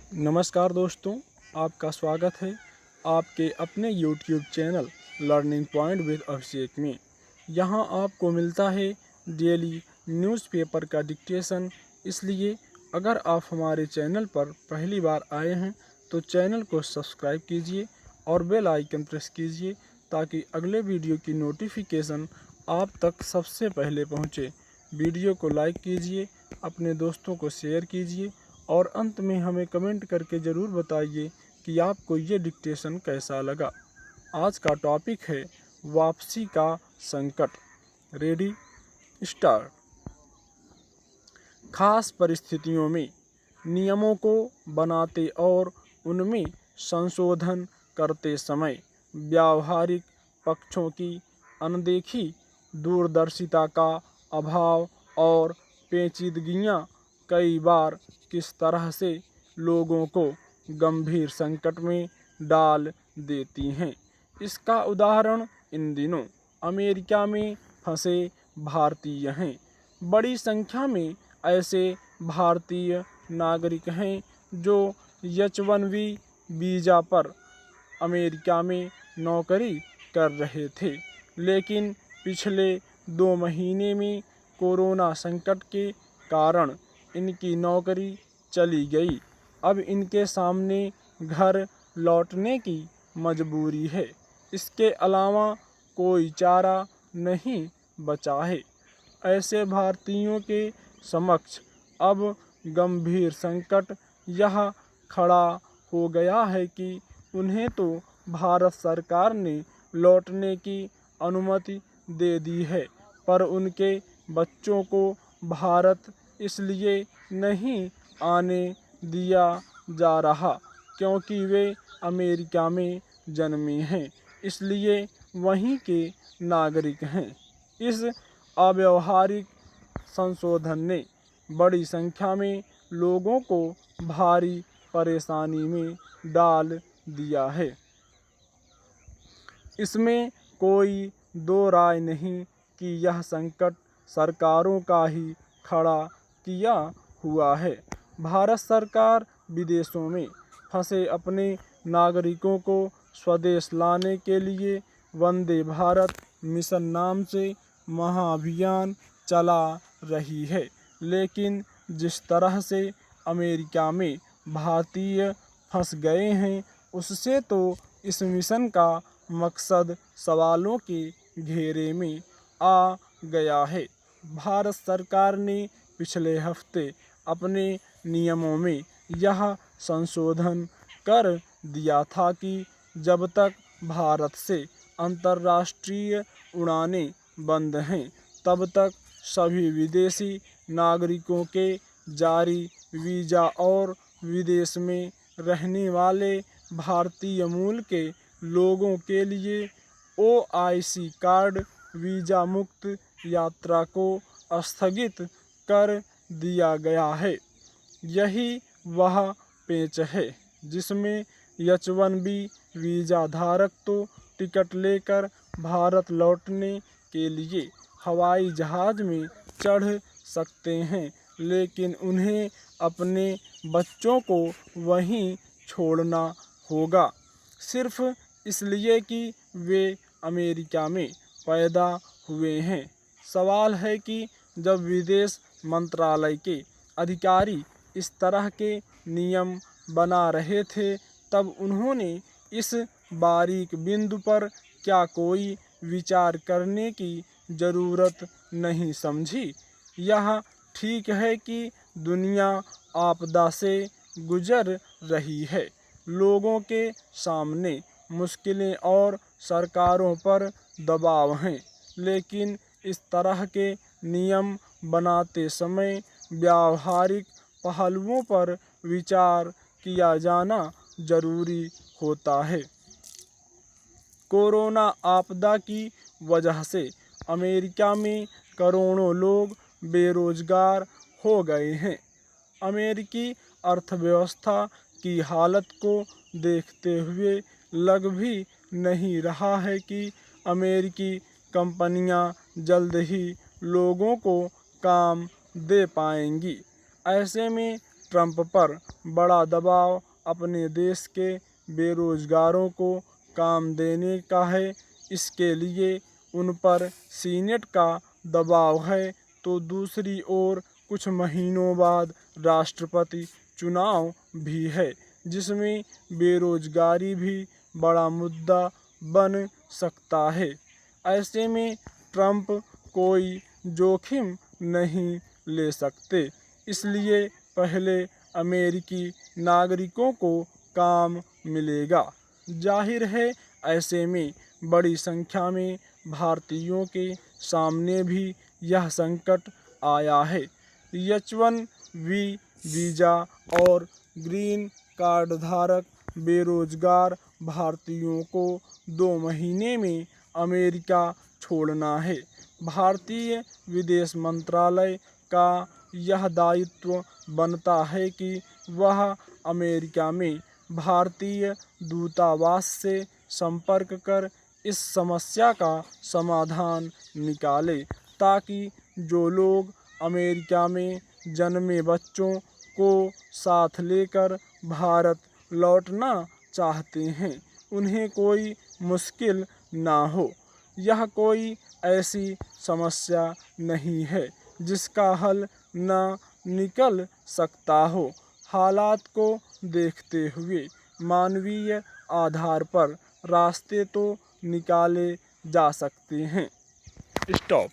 नमस्कार दोस्तों, आपका स्वागत है आपके अपने YouTube channel learning point with Abhishek में। यहाँ आपको मिलता है डेली न्यूज़पेपर का डिक्टेशन। इसलिए अगर आप हमारे चैनल पर पहली बार आए हैं तो चैनल को सब्सक्राइब कीजिए और बेल आइकन प्रेस कीजिए ताकि अगले वीडियो की नोटिफिकेशन आप तक सबसे पहले पहुँचे। वीडियो को लाइक कीजिए, अपने दोस्तों को शेयर कीजिए और अंत में हमें कमेंट करके ज़रूर बताइए कि आपको ये डिक्टेशन कैसा लगा। आज का टॉपिक है वापसी का संकट। Ready, start. खास परिस्थितियों में नियमों को बनाते और उनमें संशोधन करते समय व्यावहारिक पक्षों की अनदेखी, दूरदर्शिता का अभाव और पेचीदगियां कई बार किस तरह से लोगों को गंभीर संकट में डाल देती हैं। इसका उदाहरण इन दिनों अमेरिका में फंसे भारतीय हैं। बड़ी संख्या में ऐसे भारतीय नागरिक हैं जो H-1B वीज़ा पर अमेरिका में नौकरी कर रहे थे, लेकिन पिछले 2 महीने में कोरोना संकट के कारण इनकी नौकरी चली गई। अब इनके सामने घर लौटने की मजबूरी है। इसके अलावा कोई चारा नहीं बचा है। ऐसे भारतीयों के समक्ष अब गंभीर संकट यह खड़ा हो गया है कि उन्हें तो भारत सरकार ने लौटने की अनुमति दे दी है, पर उनके बच्चों को भारत इसलिए नहीं आने दिया जा रहा क्योंकि वे अमेरिका में जन्मे हैं, इसलिए वहीं के नागरिक हैं। इस अव्यावहारिक संशोधन ने बड़ी संख्या में लोगों को भारी परेशानी में डाल दिया है। इसमें कोई दो राय नहीं कि यह संकट सरकारों का ही खड़ा किया हुआ है। भारत सरकार विदेशों में फंसे अपने नागरिकों को स्वदेश लाने के लिए वंदे भारत मिशन नाम से महाअभियान चला रही है, लेकिन जिस तरह से अमेरिका में भारतीय फंस गए हैं, उससे तो इस मिशन का मकसद सवालों के घेरे में आ गया है। भारत सरकार ने पिछले हफ्ते अपने नियमों में यह संशोधन कर दिया था कि जब तक भारत से अंतर्राष्ट्रीय उड़ानें बंद हैं, तब तक सभी विदेशी नागरिकों के जारी वीज़ा और विदेश में रहने वाले भारतीय मूल के लोगों के लिए OIC कार्ड वीज़ा मुक्त यात्रा को स्थगित कर दिया गया है। यही वह पेच है जिसमें H-1B वीज़ा धारक तो टिकट लेकर भारत लौटने के लिए हवाई जहाज़ में चढ़ सकते हैं, लेकिन उन्हें अपने बच्चों को वहीं छोड़ना होगा, सिर्फ इसलिए कि वे अमेरिका में पैदा हुए हैं। सवाल है कि जब विदेश मंत्रालय के अधिकारी इस तरह के नियम बना रहे थे, तब उन्होंने इस बारीक बिंदु पर क्या कोई विचार करने की ज़रूरत नहीं समझी? यह ठीक है कि दुनिया आपदा से गुजर रही है, लोगों के सामने मुश्किलें और सरकारों पर दबाव हैं, लेकिन इस तरह के नियम बनाते समय व्यावहारिक पहलुओं पर विचार किया जाना जरूरी होता है। कोरोना आपदा की वजह से अमेरिका में करोड़ों लोग बेरोजगार हो गए हैं। अमेरिकी अर्थव्यवस्था की हालत को देखते हुए लग भी नहीं रहा है कि अमेरिकी कंपनियां जल्द ही लोगों को काम दे पाएंगी। ऐसे में ट्रंप पर बड़ा दबाव अपने देश के बेरोजगारों को काम देने का है। इसके लिए उन पर सीनेट का दबाव है, तो दूसरी ओर कुछ महीनों बाद राष्ट्रपति चुनाव भी है, जिसमें बेरोजगारी भी बड़ा मुद्दा बन सकता है। ऐसे में ट्रंप कोई जोखिम नहीं ले सकते, इसलिए पहले अमेरिकी नागरिकों को काम मिलेगा। जाहिर है, ऐसे में बड़ी संख्या में भारतीयों के सामने भी यह संकट आया है। H-1B वीज़ा और ग्रीन कार्ड धारक बेरोजगार भारतीयों को 2 महीने में अमेरिका छोड़ना है। भारतीय विदेश मंत्रालय का यह दायित्व बनता है कि वह अमेरिका में भारतीय दूतावास से संपर्क कर इस समस्या का समाधान निकाले, ताकि जो लोग अमेरिका में जन्मे बच्चों को साथ लेकर भारत लौटना चाहते हैं, उन्हें कोई मुश्किल ना हो। यह कोई ऐसी समस्या नहीं है जिसका हल न निकल सकता हो। हालात को देखते हुए मानवीय आधार पर रास्ते तो निकाले जा सकते हैं। स्टॉप।